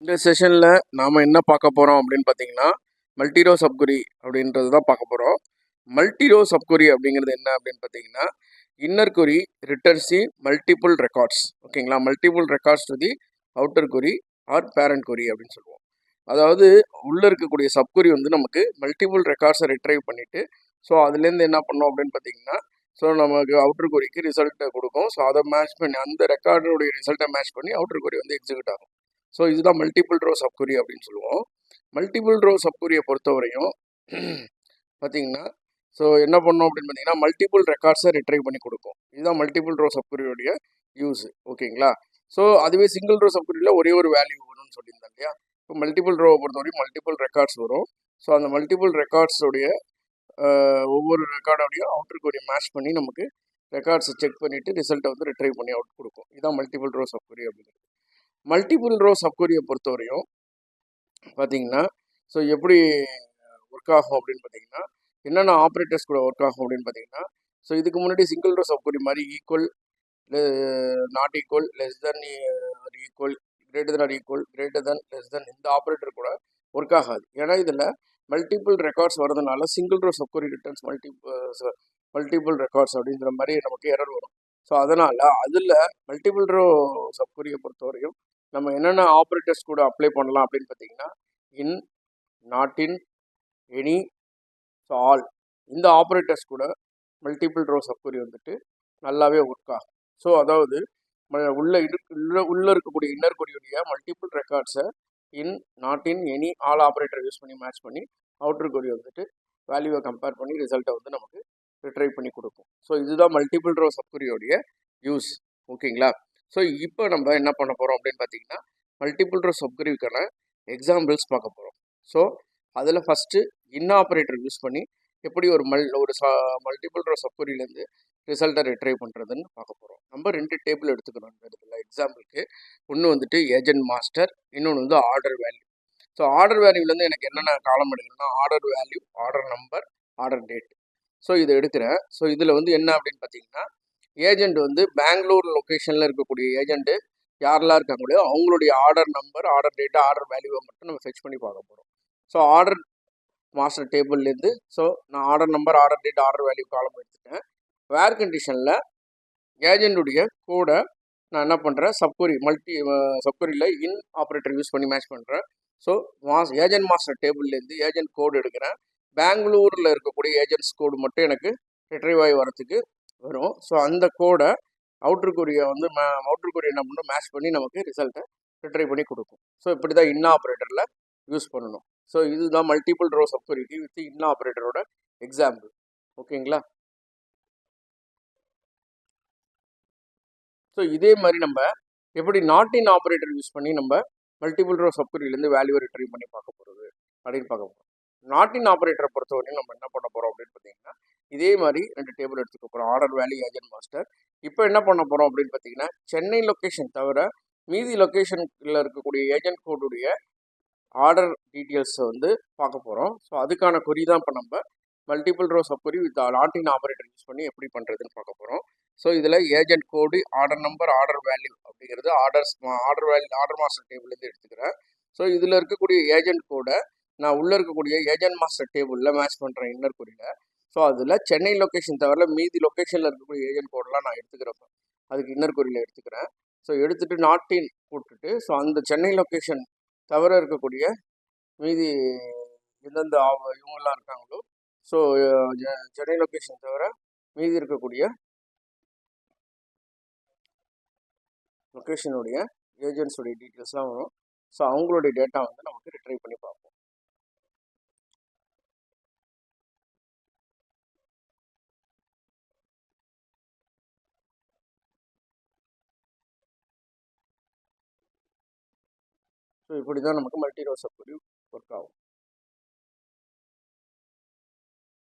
இந்த செஷனில் நாம் என்ன பார்க்க போகிறோம் அப்படின்னு பார்த்தீங்கன்னா மல்டிரோ சப்குரி அப்படின்றது தான் பார்க்க போகிறோம். மல்டிரோ சப்குரி அப்படிங்கிறது என்ன அப்படின்னு பார்த்தீங்கன்னா inner query returns multiple records. ஓகேங்களா, multiple records to the outer query or parent query அப்படின்னு சொல்லுவோம். அதாவது உள்ளே இருக்கக்கூடிய சப்குரி வந்து நமக்கு மல்டிபிள் ரெக்கார்ட்ஸை ரிட்ரைவ் பண்ணிவிட்டு ஸோ அதுலேருந்து என்ன பண்ணோம் அப்படின்னு பார்த்தீங்கன்னா ஸோ நமக்கு அவுட்டர் கொரிக்கு ரிசல்ட்டை கொடுக்கும். ஸோ அதை மேட்ச் பண்ணி அந்த ரெக்கார்டோடைய ரிசல்ட்டை மேட்ச் பண்ணி அவுட்டர் கொரி வந்து எக்ஸிக்யூட் ஆகும். ஸோ இதுதான் மல்டிபிள் ரோ சப்குரி அப்படின்னு சொல்லுவோம். மல்டிபிள் ரோ சப்குரியை பொறுத்தவரையும் பார்த்தீங்கன்னா ஸோ என்ன பண்ணோம் அப்படின்னு பார்த்தீங்கன்னா மல்டிபிள் ரெக்கார்ட்ஸை ரிட்ரைவ் பண்ணி கொடுக்கும். இதுதான் மல்டிபிள் ரோ சப்குரியோடைய யூஸ். ஓகேங்களா, ஸோ அதுவே சிங்கிள் ரோ சப்குரியில் ஒரே ஒரு வேல்யூ வரும்னு சொல்லியிருந்தேன் இல்லையா. இப்போ மல்டிபிள் ரோவை பொறுத்தவரையும் மல்டிபிள் ரெக்கார்ட்ஸ் வரும். ஸோ அந்த மல்டிபிள் ரெக்கார்ட்ஸோடைய ஒவ்வொரு ரெக்கார்டோடையும் அவுட்டர் கொரியை மேட்ச் பண்ணி நமக்கு ரெக்கார்ட்ஸை செக் பண்ணிவிட்டு ரிசல்ட்டை வந்து ரிட்ரைவ் பண்ணி அவுட் கொடுக்கும். இதுதான் மல்டிபிள் ரோ சப்குரி அப்படிங்கிறது. மல்டிபிள் ரோ சப்குரியை பொறுத்தவரையும் பார்த்தீங்கன்னா ஸோ எப்படி ஒர்க் ஆகும் அப்படின்னு பார்த்தீங்கன்னா என்னென்ன ஆப்ரேட்டர்ஸ் கூட ஒர்க் ஆகும் அப்படின்னு பார்த்தீங்கன்னா ஸோ இதுக்கு முன்னாடி சிங்கிள் ரோ சப்குரி மாதிரி equal, not equal, less than equal, greater than or equal, greater than, less than இந்த ஆப்ரேட்டர் கூட ஒர்க் ஆகாது. ஏன்னா இதில் மல்டிபிள் ரெக்கார்ட்ஸ் வரதுனால single row subquery returns multiple records அப்படிங்கிற மாதிரி நமக்கு எரர் வரும். ஸோ அதனால் அதில் மல்டிபிள் ரோ சப்குரியை பொறுத்தவரையும் நம்ம என்னென்ன ஆப்ரேட்டர்ஸ் கூட அப்ளை பண்ணலாம் அப்படின்னு பார்த்தீங்கன்னா in, not in, any, so all இந்த ஆப்ரேட்டர்ஸ் கூட மல்டிபிள் ரோ சப்குரி வந்துட்டு நல்லாவே ஒர்க் ஆகும். ஸோ அதாவது உள்ளே இருக்கக்கூடிய இன்னர் கொரியுடைய மல்டிபிள் ரெக்கார்ட்ஸை in, not in, any, all operator use பண்ணி மேட்ச் பண்ணி அவுட்டர் கொரி வந்துட்டு வேல்யூவை கம்பேர் பண்ணி ரிசல்ட்டை வந்து நமக்கு ரிட்ரைவ் பண்ணி கொடுக்கும். ஸோ இதுதான் மல்டிபிள் ரோ சப்குரியோடைய யூஸ். ஓகேங்களா, ஸோ இப்போ நம்ம என்ன பண்ண போகிறோம் அப்படின்னு பார்த்தீங்கன்னா மல்டிபிள் ரோ சப்குரிக்கான எக்ஸாம்பிள்ஸ் பார்க்க போகிறோம். ஸோ அதில் ஃபஸ்ட்டு இன் ஆப்ரேட்டர் யூஸ் பண்ணி எப்படி ஒரு மல்டிபிள் ரோ சப்குரியிலேருந்து ரிசல்ட்டை ரிட்ரைவ் பண்ணுறதுன்னு பார்க்க போகிறோம். நம்ம 2 டேபிள் எடுத்துக்கணும் இந்த இடத்துல. எக்ஸாம்பிளுக்கு ஒன்று வந்துட்டு ஏஜென்ட் மாஸ்டர், இன்னொன்று வந்து ஆர்டர் வேல்யூ. ஸோ ஆர்டர் வேல்யூலேருந்து எனக்கு என்னென்ன காலம் எடுக்கணும்னா order value, order number, order date. So இதை எடுக்கிறேன். ஸோ இதில் வந்து என்ன அப்படின்னு பார்த்தீங்கன்னா ஏஜென்ட் வந்து பெங்களூர் லொக்கேஷனில் இருக்கக்கூடிய ஏஜென்ட்டு யாரெல்லாம் இருக்காங்களோ அவங்களுடைய order number, order date, order வேல்யூவை மட்டும் நம்ம ஃபெச் பண்ணி பார்க்க போகிறோம். ஸோ ஆர்டர் மாஸ்டர் டேபிள்லேருந்து ஸோ நான் order number, order date, order value காலம் எடுத்துட்டேன். வேர் கண்டிஷனில் ஏஜென்ட்டுடைய கோடை நான் என்ன பண்ணுறேன் சப்கொரியில் இன் ஆப்ரேட்டர் யூஸ் பண்ணி மேட்ச் பண்ணுறேன். ஸோ ஏஜென்ட் மாஸ்டர் டேபிள்லேருந்து ஏஜென்ட் கோடு எடுக்கிறேன். பெங்களூரில் இருக்கக்கூடிய ஏஜென்ட்ஸ் கோடு மட்டும் எனக்கு ரிட்ரைவ் ஆகி வரத்துக்கு வரும். ஸோ அந்த கோடை அவுட்டர் கொரியை வந்து என்ன பண்ணணும் மேட்ச் பண்ணி நமக்கு ரிசல்ட்டை ரிட்ரைவ் பண்ணி கொடுக்கும். ஸோ இப்படி தான் இன் ஆப்ரேட்டரில் யூஸ் பண்ணணும். ஸோ இதுதான் மல்டிபிள் ரோ சப்கொரிக்கு வித் இன் ஆப்ரேட்டரோட எக்ஸாம்பிள். ஓகேங்களா, ஸோ இதே மாதிரி நம்ம எப்படி நாட் இன் ஆப்ரேட்டர் யூஸ் பண்ணி நம்ம மல்டிபிள் ரோ சப்குரியிலேருந்து வேல்யூவை ரிட்ரைவ் பண்ணி பார்க்க போகிறது அப்படின்னு பார்க்க போகிறோம். நாட் இன் ஆப்ரேட்டரை பொறுத்தவரையும் நம்ம என்ன பண்ண போகிறோம் அப்படின்னு பார்த்தீங்கன்னா இதே மாதிரி 2 டேபிள் எடுத்துக்க போகிறோம். Order value, agent master. இப்போ என்ன பண்ண போகிறோம் அப்படின்னு பார்த்தீங்கன்னா சென்னை லொக்கேஷன் தவிர மீதி லொக்கேஷனில் இருக்கக்கூடிய ஏஜென்ட் கோடுடைய ஆர்டர் டீட்டெயில்ஸை வந்து பார்க்க போகிறோம். ஸோ அதுக்கான கொரி தான் இப்போ நம்ம multiple row subquery with not in operator use பண்ணி எப்படி பண்ணுறதுன்னு பார்க்க போகிறோம். ஸோ இதில் agent code, order number, order value அப்படிங்கிறது ஆர்டர் மாஸ்டர் டேபிள்லேருந்து எடுத்துக்கிறேன். ஸோ இதில் இருக்கக்கூடிய ஏஜென்ட் கோடை நான் உள்ளே இருக்கக்கூடிய ஏஜென்ட் மாஸ்டர் டேபிளில் மேட்ச் பண்ணுறேன் இன்னர் கொரியில். ஸோ அதில் சென்னை லொக்கேஷன் தவிர மீதி லொக்கேஷனில் இருக்கக்கூடிய ஏஜென்ட் கோடெலாம் நான் எடுத்துக்கிறப்ப அதுக்கு இன்னர் கொரியில் எடுத்துக்கிறேன். ஸோ எடுத்துகிட்டு நாட் இன் போட்டுட்டு ஸோ அந்த சென்னை லொக்கேஷன் தவிர இருக்கக்கூடிய மீதி எந்தெந்த இவங்கெல்லாம் இருக்காங்களோ ஸோ சென்னை லொக்கேஷன் தவிர மீதி இருக்கக்கூடிய லொக்கேஷனுடைய ஏஜென்ட்ஸுடைய டீட்டெயில்ஸ்லாம் வரும். ஸோ அவங்களுடைய டேட்டா வந்து நமக்கு ரிட்ரைவ் பண்ணி பார்ப்போம். ஸோ இப்படி தான் நமக்கு மல்டி ரோ சப்கொரி ஒர்க் ஆகும்.